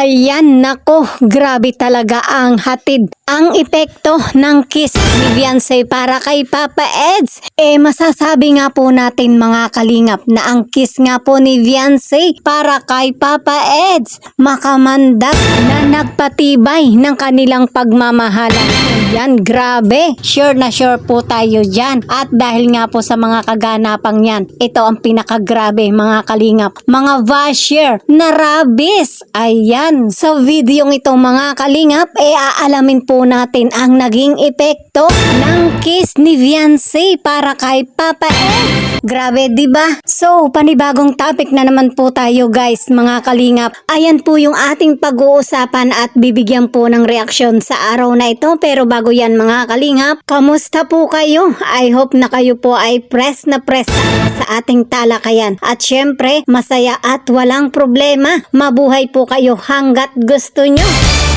Ayan, nako, grabe talaga ang hatid. Ang epekto ng kiss ni Beyonce para kay Papa Eds. Masasabi nga po natin mga kalingap na ang kiss nga po ni Beyonce para kay Papa Eds makamandag na nagpatibay ng kanilang pagmamahalan. Ayan, grabe. Sure na sure po tayo dyan. At dahil nga po sa mga kaganapang yan, ito ang pinakagrabe mga kalingap. Mga basher na rabis. Ayan, sa videong ito mga kalingap, aalamin po natin ang naging epekto ng kiss ni Beyonce para kay Papa Eds. Grabe, diba? So, panibagong topic na naman po tayo guys, mga kalingap. Ayan po yung ating pag-uusapan at bibigyan po ng reaksyon sa araw na ito. Pero bago yan mga kalingap, kamusta po kayo? I hope na kayo po ay press na press sa ating talakayan. At syempre, masaya at walang problema. Mabuhay po kayo hanggat gusto nyo.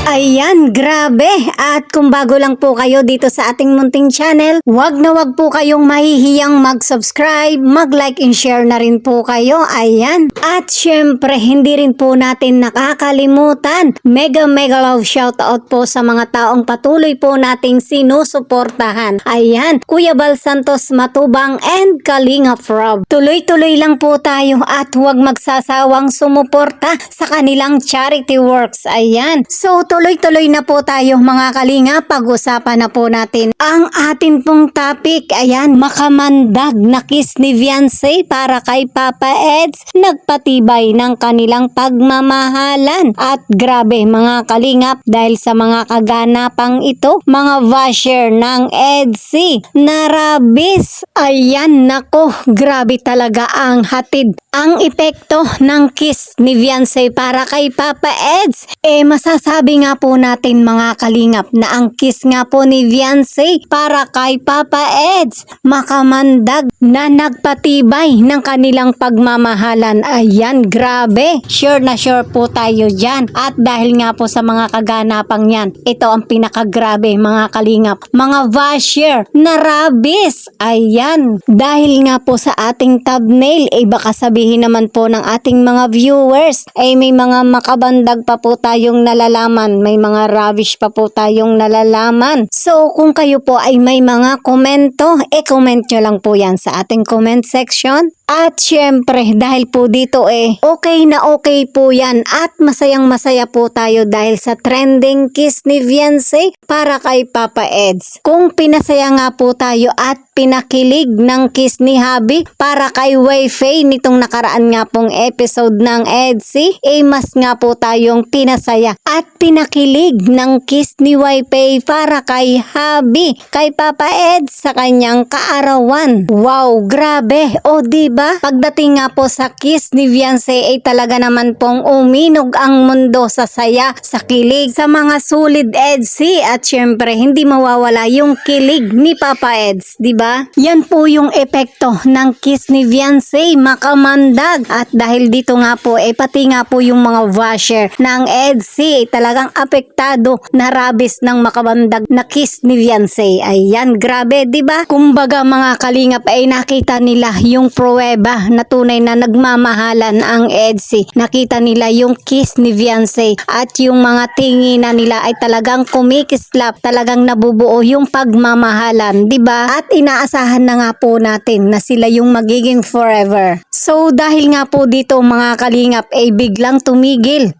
Ayan, grabe. At kung bago lang po kayo dito sa ating munting channel, wag na wag po kayong mahihiyang mag-subscribe, mag-like and share na rin po kayo. Ayan. At syempre, hindi rin po natin nakakalimutan. Mega love shoutout po sa mga taong patuloy po nating sinusuportahan. Ayan, Kuya Bal Santos Matubang and Kalinga Rob. Tuloy-tuloy lang po tayo at huwag magsasawang sumuporta sa kanilang charity works. Ayan. So, tuloy-tuloy na po tayo mga kalinga. Pag-usapan na po natin ang atin pong topic. Ayan, makamandag na kiss ni Beyonce para kay Papa Eds. Nagpatibay ng kanilang pagmamahalan. At grabe mga kalingap, dahil sa mga kaganapang ito, mga basher ng Edsy na rabis. Ayan, nako, grabe talaga ang hatid. Ang epekto ng kiss ni Beyonce para kay Papa Eds. Masasabi nga po natin mga kalingap na ang kiss nga po ni Beyonce para kay Papa Eds makamandag na nagpatibay ng kanilang pagmamahalan. Ayan, grabe. Sure na sure po tayo dyan. At dahil nga po sa mga kaganapang yan, ito ang pinakagrabe mga kalingap. Mga basher na rabis. Ayan. Dahil nga po sa ating thumbnail, baka sabihin naman po ng ating mga viewers, may mga makabandag pa po tayong nalalaman. May mga rubbish pa po tayong nalalaman. So, kung kayo po ay may mga komento, comment nyo lang po yan sa ating comment section. At syempre, dahil po dito okay na okay po yan at masayang masaya po tayo dahil sa trending kiss ni Beyonce para kay Papa Eds. Kung pinasaya nga po tayo at pinakilig ng kiss ni Habi para kay Wayfaye nitong nakaraan nga pong episode ng Edsy, mas nga po tayong pinasaya at pinakilig ng kiss ni Wayfaye para kay Habi, kay Papa Eds sa kanyang kaarawan. Wow, grabe. O diba? Pagdating nga po sa kiss ni Beyonce talaga naman pong uminog ang mundo sa saya, sa kilig, sa mga solid Edsy at syempre hindi mawawala yung kilig ni Papa Eds, diba? Yan po yung epekto ng kiss ni Beyonce makamandag at dahil dito nga po pati nga po yung mga basher ng Edsy talagang apektado na rabis ng makamandag na kiss ni Beyonce. Ayan, grabe, diba? Kumbaga mga kalingap nakita nila yung pruweba na tunay na nagmamahalan ang Edsy. Nakita nila yung kiss ni Beyonce at yung mga tinginan nila ay talagang kumikislap, talagang nabubuo yung pagmamahalan, diba? At inaasahan na nga po natin na sila yung magiging forever. So dahil nga po dito mga kalingap biglang tumigil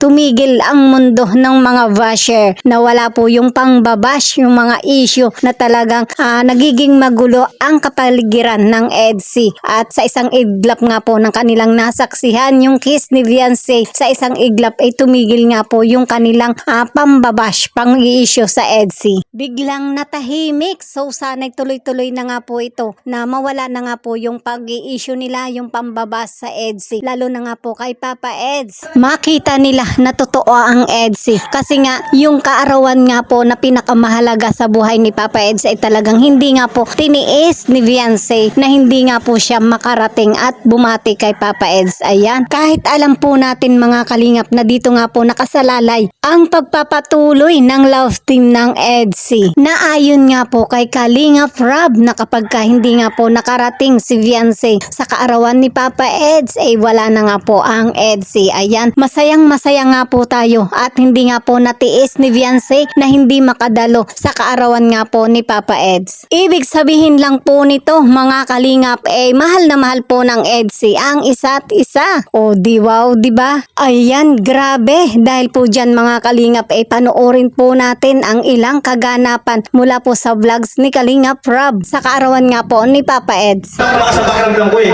ang mundo ng mga basher na wala po yung pangbabash, yung mga issue na talagang nagiging magulo ang kapaligiran ng Edsy. At sa isang iglap nga po ng kanilang nasaksihan yung kiss ni Beyonce, sa isang iglap tumigil nga po yung kanilang pambabash, pang-i-issue sa Edsy. Biglang natahimik. So sana'y tuloy-tuloy na nga po ito na mawala na nga po yung pag-i-issue nila, yung pambabas sa Edsy. Lalo na nga po kay Papa Eds. Makita nila na totoo ang Edsy. Kasi nga yung kaarawan nga po na pinakamahalaga sa buhay ni Papa Eds talagang hindi nga po tiniis ni Beyonce na hindi nga po siya makarating at bumati kay Papa Eds. Ayan, kahit alam po natin mga kalingap na dito nga po nakasalalay ang pagpapatuloy ng love team ng Edsy na ayon nga po kay Kalinga Rob na kapag hindi nga po nakarating si Beyonce sa kaarawan ni Papa Papa Eds, wala na nga po ang EDSI. Ayan, masayang masaya nga po tayo at hindi nga po natiis ni Viancy na hindi makadalo sa kaarawan nga po ni Papa Eds. Ibig sabihin lang po nito mga kalingap, mahal na mahal po ng EDSI ang isa't isa. O di wow, di ba? Ayan, grabe. Dahil po dyan mga kalingap, panoorin po natin ang ilang kaganapan mula po sa vlogs ni Kalingap Rob sa kaarawan nga po ni Papa Eds. Malakas ang pakiramdam ko eh.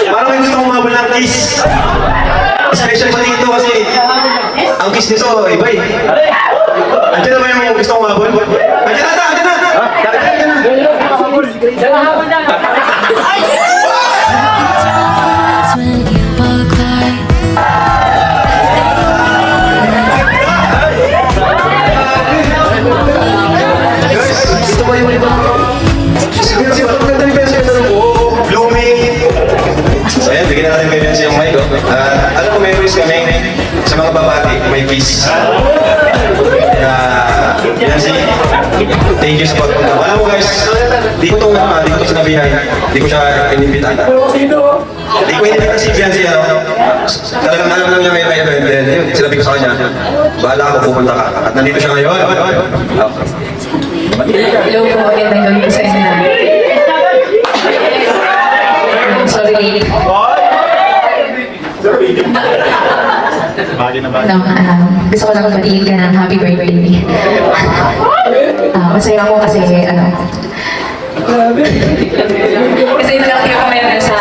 Parang may gusto kong mabal ng kiss. Special pa dito kasi ang kiss nito iba eh. Andiyan na ba yung gusto kong mabal? Andiyan na! Andiyan na! Guys, ito ba yung iba? Siguro si Bato ganda ni Benzi yung tanong ko. Blooming. So ayan, bigyan natin kay Benzi yung mic. Alam ko may risk kami sa mga babati, may kiss. Benzi, thank you sa pagpunta. Alam mo guys, di ko ito sinabihan. Di ko siya inimbita. Di ko inimbita si Benzi, talagang alam lang niya may event. Then yun, sinabi ko sa kanya, bahala ako pupunta ka. At nandito siya ngayon. Hello po, magandang gabi po sa inyo na. Sorry. Gusto ko lang batiin ka ng happy birthday. Masaya ako kasi kasi nalaki ako ngayon sa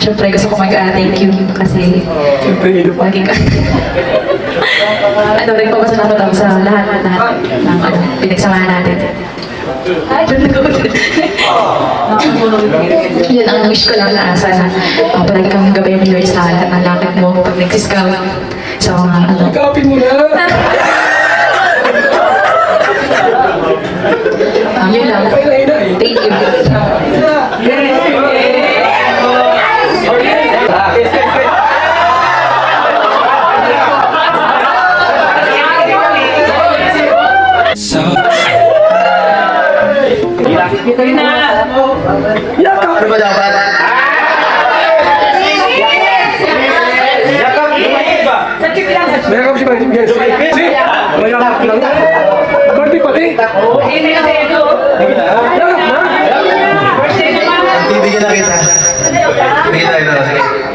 syempre gusto ko mag-thank you kasi lagi ka. Rin po masalamat ako sa lahat ng pinagsamahan natin. Yun ang wish ko lang na sana palagi kang gabayan ni Lord sa lahat ng lakad mo pag nagsiskaw sa mga Kapin mo na! yun lang. Thank you. Yakap! Ano ba dapat? Mayakap si Benzi. Yes. Mayakap lang. Birthday pati. Yakap na. Bibigyan na kita. Bibigyan na kita. Sige.